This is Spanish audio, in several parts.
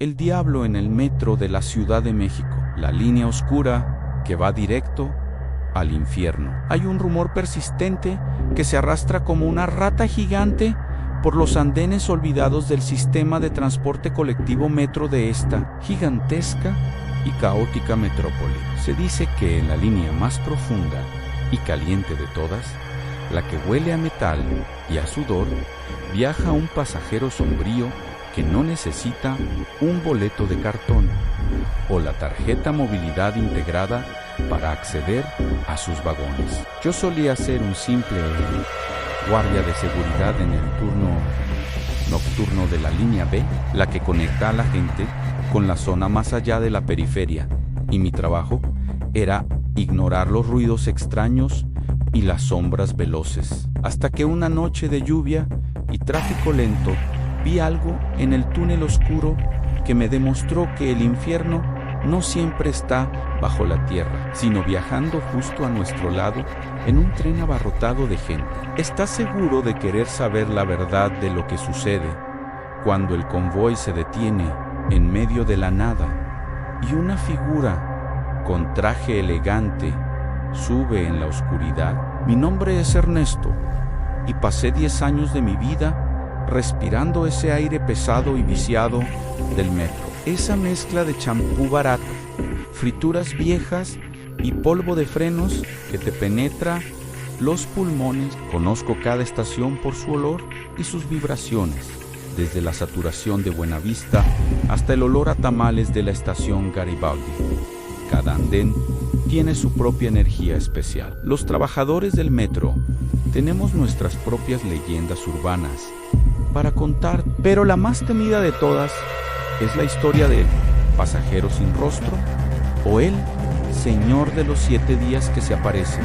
El diablo en el metro de la Ciudad de México, la línea oscura que va directo al infierno. Hay un rumor persistente que se arrastra como una rata gigante por los andenes olvidados del sistema de transporte colectivo metro de esta gigantesca y caótica metrópoli. Se dice que en la línea más profunda y caliente de todas, la que huele a metal y a sudor, viaja un pasajero sombrío que no necesita un boleto de cartón o la tarjeta movilidad integrada para acceder a sus vagones. Yo solía ser un simple guardia de seguridad en el turno nocturno de la línea B, la que conecta a la gente con la zona más allá de la periferia, y mi trabajo era ignorar los ruidos extraños y las sombras veloces. Hasta que una noche de lluvia y tráfico lento vi algo en el túnel oscuro que me demostró que el infierno no siempre está bajo la tierra, sino viajando justo a nuestro lado en un tren abarrotado de gente. ¿Estás seguro de querer saber la verdad de lo que sucede cuando el convoy se detiene en medio de la nada y una figura con traje elegante sube en la oscuridad? Mi nombre es Ernesto y pasé 10 años de mi vida respirando ese aire pesado y viciado del metro. Esa mezcla de champú barato, frituras viejas y polvo de frenos que te penetra los pulmones. Conozco cada estación por su olor y sus vibraciones, desde la saturación de Buenavista hasta el olor a tamales de la estación Garibaldi. Cada andén tiene su propia energía especial. Los trabajadores del metro tenemos nuestras propias leyendas urbanas para contar, pero la más temida de todas es la historia del pasajero sin rostro o el señor de los 7 días que se aparece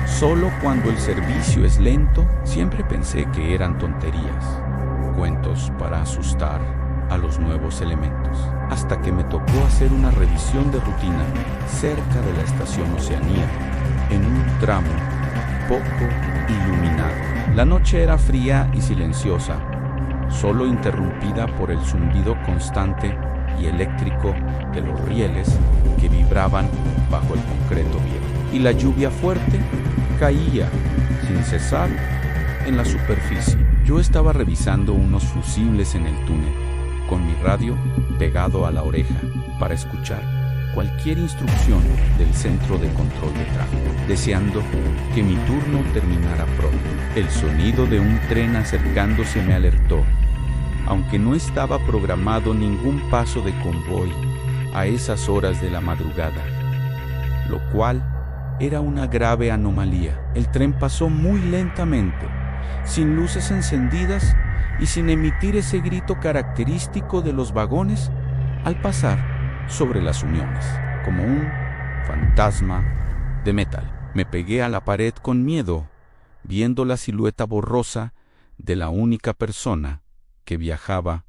solo cuando el servicio es lento. Siempre pensé que eran tonterías, cuentos para asustar a los nuevos elementos, hasta que me tocó hacer una revisión de rutina cerca de la estación Oceanía, en un tramo poco iluminado. La noche era fría y silenciosa, solo interrumpida por el zumbido constante y eléctrico de los rieles que vibraban bajo el concreto viejo. Y la lluvia fuerte caía sin cesar en la superficie. Yo estaba revisando unos fusibles en el túnel, con mi radio pegado a la oreja para escuchar cualquier instrucción del centro de control de tráfico, deseando que mi turno terminara pronto. El sonido de un tren acercándose me alertó, aunque no estaba programado ningún paso de convoy a esas horas de la madrugada, lo cual era una grave anomalía. El tren pasó muy lentamente, sin luces encendidas y sin emitir ese grito característico de los vagones al pasar sobre las uniones, como un fantasma de metal. Me pegué a la pared con miedo, viendo la silueta borrosa de la única persona que viajaba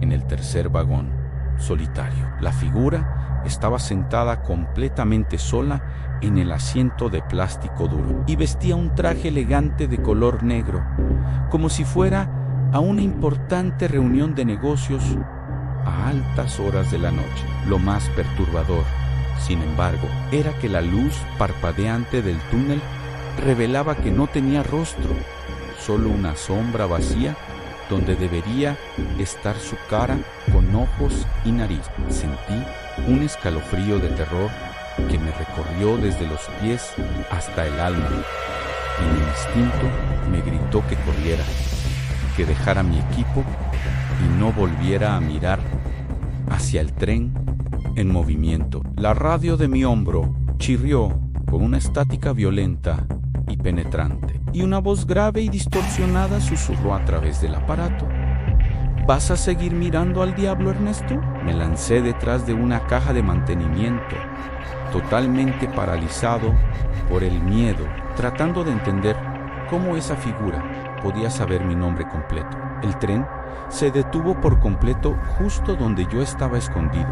en el tercer vagón solitario. La figura estaba sentada completamente sola en el asiento de plástico duro y vestía un traje elegante de color negro, como si fuera a una importante reunión de negocios a altas horas de la noche. Lo más perturbador, sin embargo, era que la luz parpadeante del túnel revelaba que no tenía rostro, solo una sombra vacía donde debería estar su cara con ojos y nariz. Sentí un escalofrío de terror que me recorrió desde los pies hasta el alma, y mi instinto me gritó que corriera, que dejara mi equipo y no volviera a mirar hacia el tren en movimiento. La radio de mi hombro chirrió con una estática violenta y penetrante, y una voz grave y distorsionada susurró a través del aparato: ¿Vas a seguir mirando al diablo, Ernesto? Me lancé detrás de una caja de mantenimiento, totalmente paralizado por el miedo, tratando de entender cómo esa figura podía saber mi nombre completo. El tren se detuvo por completo justo donde yo estaba escondido,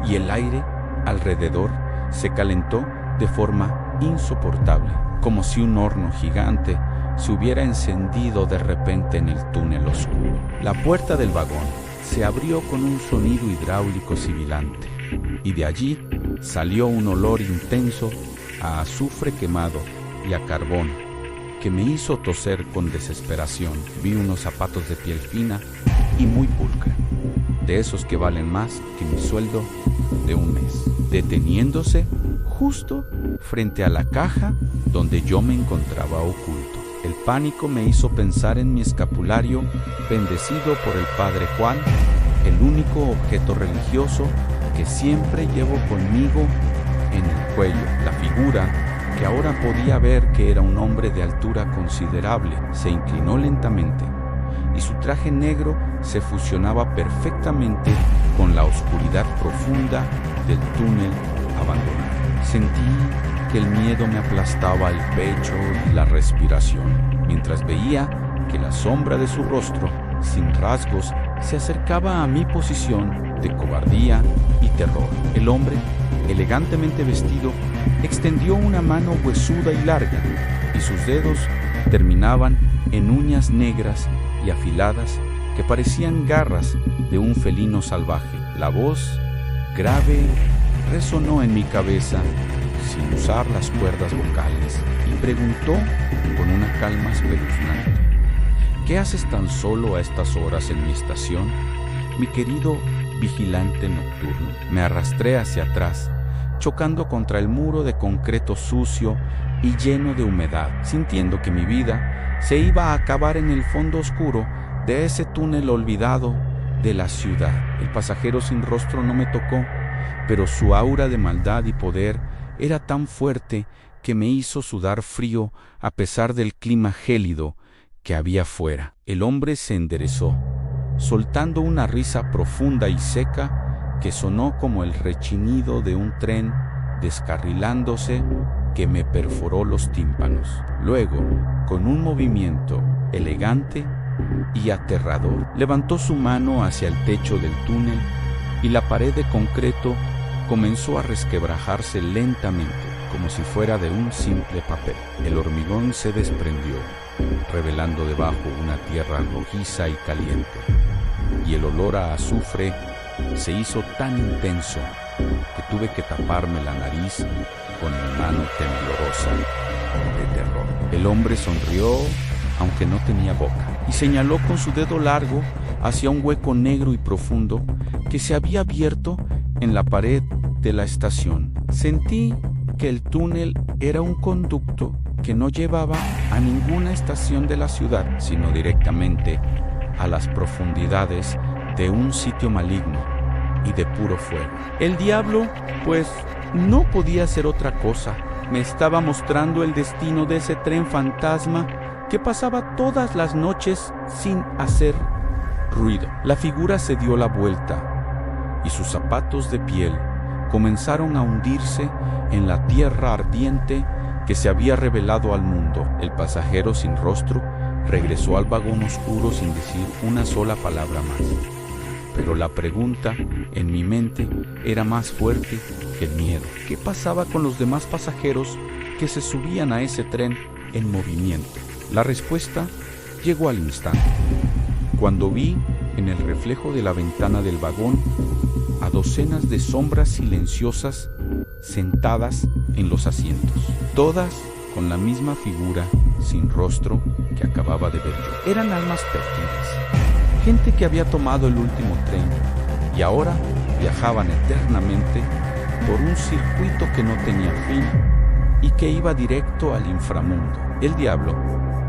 y el aire alrededor se calentó de forma insoportable, como si un horno gigante se hubiera encendido de repente en el túnel oscuro. La puerta del vagón se abrió con un sonido hidráulico sibilante, y de allí salió un olor intenso a azufre quemado y a carbón que me hizo toser con desesperación. Vi unos zapatos de piel fina y muy pulcra, de esos que valen más que mi sueldo de un mes, deteniéndose justo frente a la caja donde yo me encontraba oculto. El pánico me hizo pensar en mi escapulario bendecido por el Padre Juan, el único objeto religioso que siempre llevo conmigo en el cuello. La figura, que ahora podía ver que era un hombre de altura considerable, se inclinó lentamente y su traje negro se fusionaba perfectamente con la oscuridad profunda del túnel abandonado. Sentí que el miedo me aplastaba el pecho y la respiración, mientras veía que la sombra de su rostro, sin rasgos, se acercaba a mi posición de cobardía y terror. El hombre, elegantemente vestido, extendió una mano huesuda y larga, y sus dedos terminaban en uñas negras y afiladas que parecían garras de un felino salvaje. La voz, grave, resonó en mi cabeza sin usar las cuerdas vocales y preguntó con una calma espeluznante: ¿qué haces tan solo a estas horas en mi estación, mi querido vigilante nocturno? Me arrastré hacia atrás, chocando contra el muro de concreto sucio y lleno de humedad, sintiendo que mi vida se iba a acabar en el fondo oscuro de ese túnel olvidado de la ciudad. El pasajero sin rostro no me tocó, pero su aura de maldad y poder era tan fuerte que me hizo sudar frío a pesar del clima gélido que había fuera. El hombre se enderezó, soltando una risa profunda y seca que sonó como el rechinido de un tren descarrilándose que me perforó los tímpanos. Luego, con un movimiento elegante y aterrador, levantó su mano hacia el techo del túnel y la pared de concreto comenzó a resquebrajarse lentamente, como si fuera de un simple papel. El hormigón se desprendió, revelando debajo una tierra rojiza y caliente, y el olor a azufre se hizo tan intenso que tuve que taparme la nariz con mi mano temblorosa de terror. El hombre sonrió, aunque no tenía boca, y señaló con su dedo largo hacia un hueco negro y profundo que se había abierto en la pared de la estación. Sentí que el túnel era un conducto que no llevaba a ninguna estación de la ciudad, sino directamente a las profundidades de un sitio maligno y de puro fuego. El diablo, pues, no podía hacer otra cosa. Me estaba mostrando el destino de ese tren fantasma que pasaba todas las noches sin hacer ruido. La figura se dio la vuelta y sus zapatos de piel comenzaron a hundirse en la tierra ardiente que se había revelado al mundo. El pasajero sin rostro regresó al vagón oscuro sin decir una sola palabra más. Pero la pregunta en mi mente era más fuerte que el miedo. ¿Qué pasaba con los demás pasajeros que se subían a ese tren en movimiento? La respuesta llegó al instante, cuando vi en el reflejo de la ventana del vagón a docenas de sombras silenciosas sentadas en los asientos, todas con la misma figura sin rostro que acababa de ver yo. Eran almas perdidas, gente que había tomado el último tren y ahora viajaban eternamente por un circuito que no tenía fin y que iba directo al inframundo. El diablo,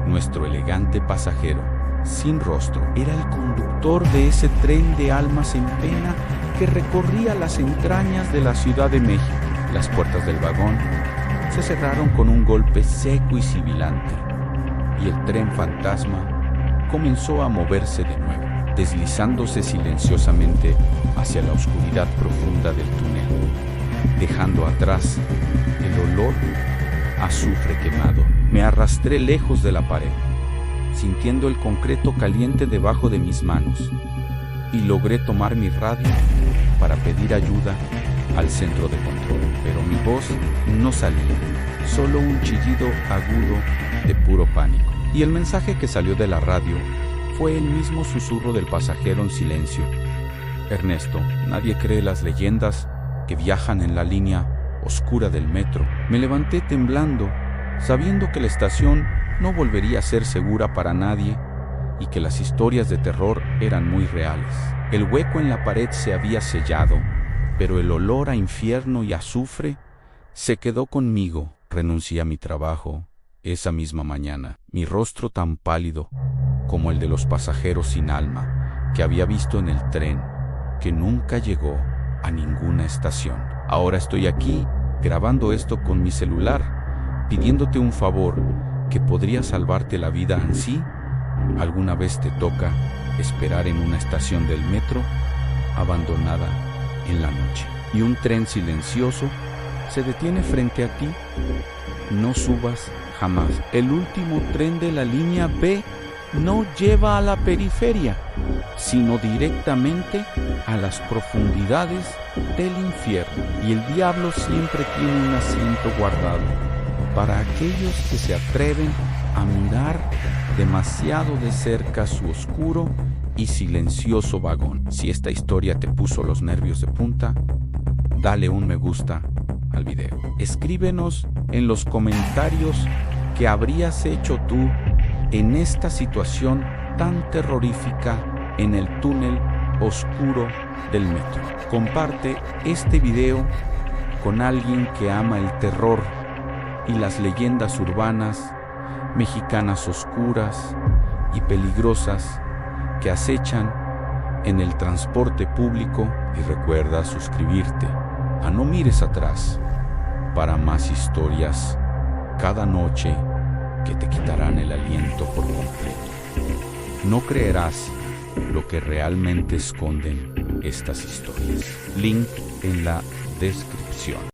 nuestro elegante pasajero sin rostro, era el conductor de ese tren de almas en pena que recorría las entrañas de la Ciudad de México. Las puertas del vagón se cerraron con un golpe seco y sibilante, y el tren fantasma comenzó a moverse de nuevo, deslizándose silenciosamente hacia la oscuridad profunda del túnel, dejando atrás el olor a azufre quemado. Me arrastré lejos de la pared, sintiendo el concreto caliente debajo de mis manos, y logré tomar mi radio para pedir ayuda al centro de control. Pero mi voz no salía, solo un chillido agudo de puro pánico. Y el mensaje que salió de la radio fue el mismo susurro del pasajero en silencio Ernesto, nadie cree las leyendas que viajan en la línea oscura del metro. Me levanté temblando, sabiendo que la estación no volvería a ser segura para nadie y que las historias de terror eran muy reales. El hueco en la pared se había sellado, pero el olor a infierno y azufre se quedó conmigo. Renuncié a mi trabajo esa misma mañana, mi rostro tan pálido como el de los pasajeros sin alma que había visto en el tren que nunca llegó a ninguna estación. Ahora estoy aquí grabando esto con mi celular, pidiéndote un favor que podría salvarte la vida. Ansí, alguna vez te toca esperar en una estación del metro abandonada en la noche y un tren silencioso se detiene frente a ti. No subas jamás. El último tren de la línea B no lleva a la periferia, sino directamente a las profundidades del infierno. Y el diablo siempre tiene un asiento guardado para aquellos que se atreven a mirar demasiado de cerca su oscuro y silencioso vagón. Si esta historia te puso los nervios de punta, dale un me gusta al video. Escríbenos en los comentarios qué habrías hecho tú en esta situación tan terrorífica en el túnel oscuro del metro. Comparte este video con alguien que ama el terror y las leyendas urbanas mexicanas oscuras y peligrosas que acechan en el transporte público, y recuerda suscribirte a No Mires Atrás para más historias cada noche que te quitarán el aliento por completo. No creerás lo que realmente esconden estas historias. Link en la descripción.